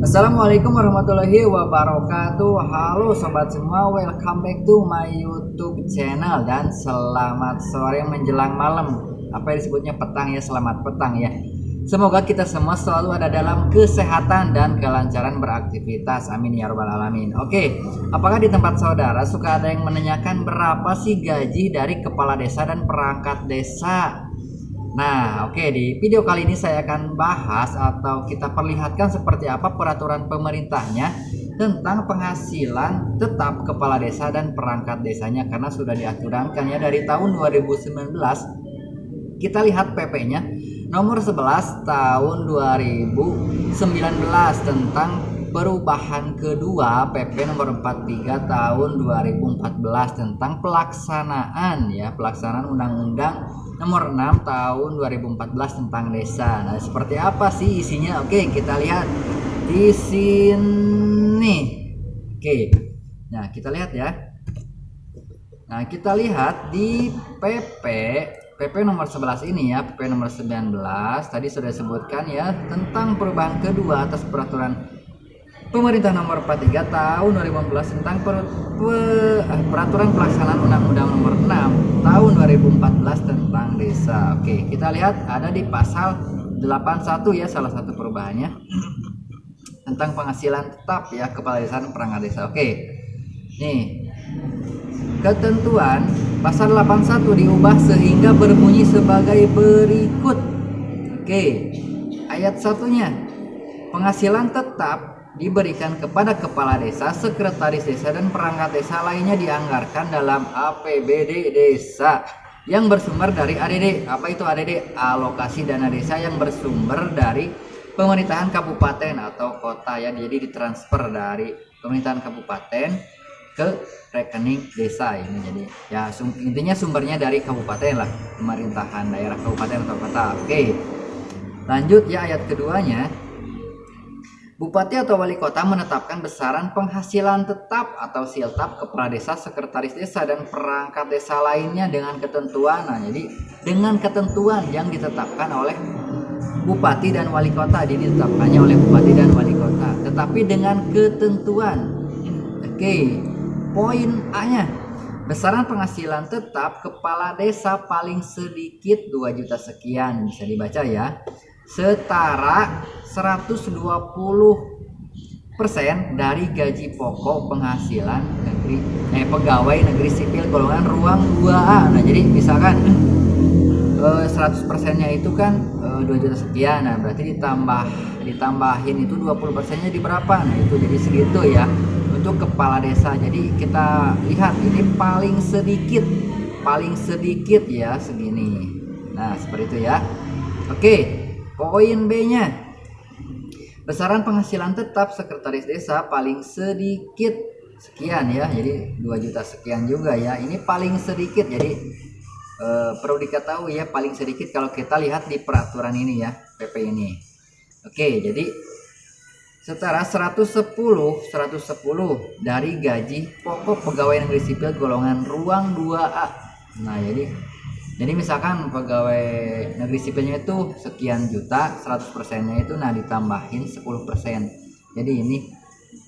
Assalamualaikum warahmatullahi wabarakatuh. Halo sobat semua, welcome back to my YouTube channel dan selamat sore menjelang malam. Apa yang disebutnya petang ya, selamat petang ya. Semoga kita semua selalu ada dalam kesehatan dan kelancaran beraktivitas. Amin ya rabbal alamin. Oke, apakah di tempat saudara suka ada yang menanyakan berapa sih gaji dari kepala desa dan perangkat desa? Nah, oke, di video kali ini saya akan bahas atau kita perlihatkan seperti apa peraturan pemerintahnya tentang penghasilan tetap kepala desa dan perangkat desanya, karena sudah diaturankan ya dari tahun 2019. Kita lihat PP-nya nomor 11 tahun 2019 tentang perubahan kedua PP nomor 43 tahun 2014 tentang pelaksanaan undang-undang nomor 6 tahun 2014 tentang desa. Nah, seperti apa sih isinya? Oke, kita lihat di sini. Oke. Nah, kita lihat ya. Nah, kita lihat di PP nomor 11 ini ya, PP nomor 19 tadi sudah disebutkan ya tentang perubahan kedua atas peraturan pemerintah nomor 43 tahun 2015 tentang peraturan pelaksanaan undang-undang nomor 6 tahun 2014 tentang desa. Oke, kita lihat ada di pasal 81 ya, salah satu perubahannya tentang penghasilan tetap ya kepala desa dan perangkat desa. Oke. Nih, ketentuan pasal 81 diubah sehingga berbunyi sebagai berikut. Oke, ayat satunya, penghasilan tetap diberikan kepada kepala desa, sekretaris desa, dan perangkat desa lainnya dianggarkan dalam APBD desa yang bersumber dari ADD. Apa itu ADD? Alokasi dana desa yang bersumber dari pemerintahan kabupaten atau kota ya, jadi ditransfer dari pemerintahan kabupaten ke rekening desa ini. Jadi ya intinya sumbernya dari kabupaten lah, pemerintahan daerah kabupaten atau kota. Oke, lanjut ya, ayat keduanya, Bupati atau wali kota menetapkan besaran penghasilan tetap atau siltap kepala desa, sekretaris desa, dan perangkat desa lainnya dengan ketentuan. Nah, jadi dengan ketentuan yang ditetapkan oleh bupati dan wali kota. Jadi ditetapkannya oleh bupati dan wali kota, tetapi dengan ketentuan. Oke, poin A-nya, besaran penghasilan tetap kepala desa paling sedikit 2 juta sekian, bisa dibaca ya, setara 120% dari gaji pokok penghasilan pegawai negeri sipil golongan ruang 2A. Nah, jadi misalkan 100%-nya itu kan 2 juta sekian. Nah, berarti ditambahin itu 20%-nya di berapa? Nah, itu jadi segitu ya untuk kepala desa. Jadi kita lihat ini paling sedikit ya segini. Nah, seperti itu ya. Oke, poin B-nya, besaran penghasilan tetap sekretaris desa paling sedikit sekian ya, jadi 2 juta sekian juga ya. Ini paling sedikit, jadi perlu diketahui ya, paling sedikit kalau kita lihat di peraturan ini ya, PP ini. Oke, jadi setara 110 dari gaji pokok pegawai negeri sipil golongan ruang 2A. Nah, jadi misalkan pegawai negeri sipilnya itu sekian juta, 100%-nya itu nah ditambahin 10%. Jadi ini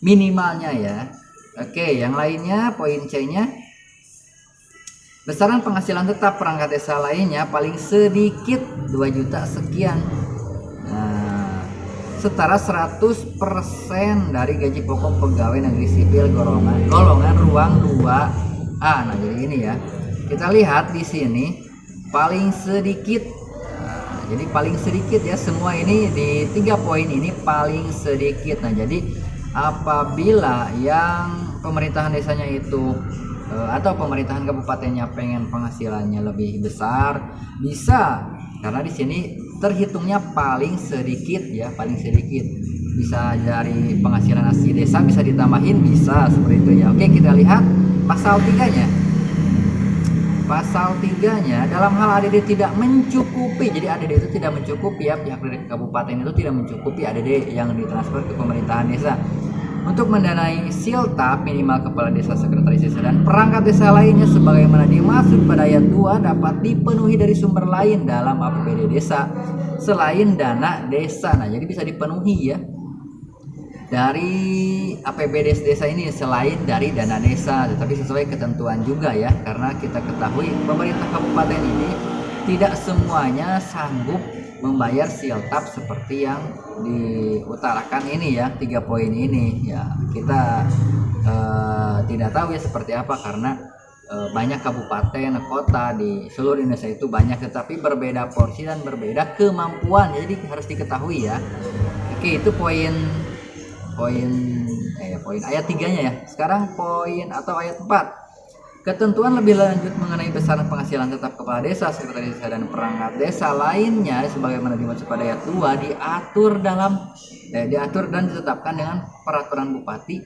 minimalnya ya. Oke, yang lainnya poin C-nya, besaran penghasilan tetap perangkat desa lainnya paling sedikit 2 juta sekian. Nah, setara 100% dari gaji pokok pegawai negeri sipil golongan ruang 2A. Nah, jadi ini ya. Kita lihat di sini paling sedikit. Nah, jadi paling sedikit ya, semua ini di 3 poin ini paling sedikit. Nah, jadi apabila yang pemerintahan desanya itu atau pemerintahan kabupatennya pengen penghasilannya lebih besar, bisa, karena di sini terhitungnya paling sedikit ya, paling sedikit. Bisa dari penghasilan asli desa bisa ditambahin, bisa seperti itu ya. Oke, kita lihat pasal 3-nya. Pasal 3-nya, dalam hal ADD tidak mencukupi, jadi ADD itu tidak mencukupi ya, pihak dari kabupaten itu tidak mencukupi ADD yang ditransfer ke pemerintahan desa untuk mendanai siltap minimal kepala desa, sekretaris desa, dan perangkat desa lainnya sebagaimana dimaksud pada ayat 2 dapat dipenuhi dari sumber lain dalam APBD desa selain dana desa. Nah, jadi bisa dipenuhi ya. dari APBD desa ini selain dari dana desa, tetapi sesuai ketentuan juga ya, karena kita ketahui pemerintah kabupaten ini tidak semuanya sanggup membayar siltap seperti yang diutarakan ini ya, 3 poin ini ya. Kita tidak tahu ya seperti apa, karena banyak kabupaten kota di seluruh Indonesia itu banyak, tetapi berbeda porsi dan berbeda kemampuan, jadi harus diketahui ya. Oke, itu poin ayat 3-nya ya. Sekarang poin atau ayat 4. Ketentuan lebih lanjut mengenai besaran penghasilan tetap kepala desa, sekretaris desa dan perangkat desa lainnya sebagaimana dimaksud pada ayat 2 diatur dan ditetapkan dengan peraturan bupati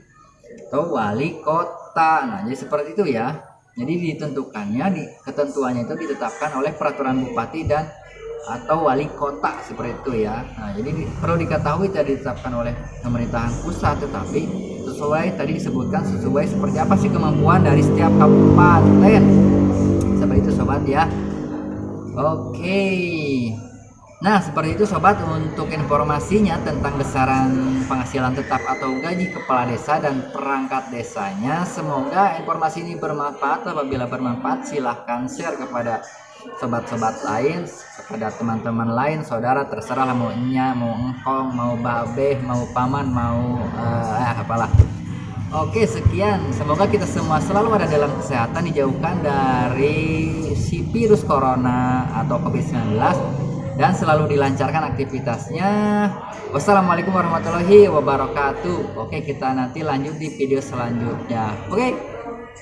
atau wali kota. Nah, jadi seperti itu ya. Jadi ketentuannya itu ditetapkan oleh peraturan bupati dan atau wali kota seperti itu ya. Nah, jadi perlu diketahui tadi ditetapkan oleh pemerintahan pusat, tetapi sesuai seperti apa sih kemampuan dari setiap kabupaten. Seperti itu sobat ya. Oke. Nah, seperti itu sobat untuk informasinya tentang besaran penghasilan tetap atau gaji kepala desa dan perangkat desanya. Semoga informasi ini bermanfaat. Apabila bermanfaat, silahkan share kepada sobat-sobat lain, kepada teman-teman lain, saudara, terserah lah, mau enya, mau engkong, mau babeh, mau paman, mau apalah. Oke, sekian. Semoga kita semua selalu ada dalam kesehatan, dijauhkan dari si virus corona atau COVID-19, dan selalu dilancarkan aktivitasnya. Wassalamualaikum warahmatullahi wabarakatuh. Oke, kita nanti lanjut di video selanjutnya. Oke.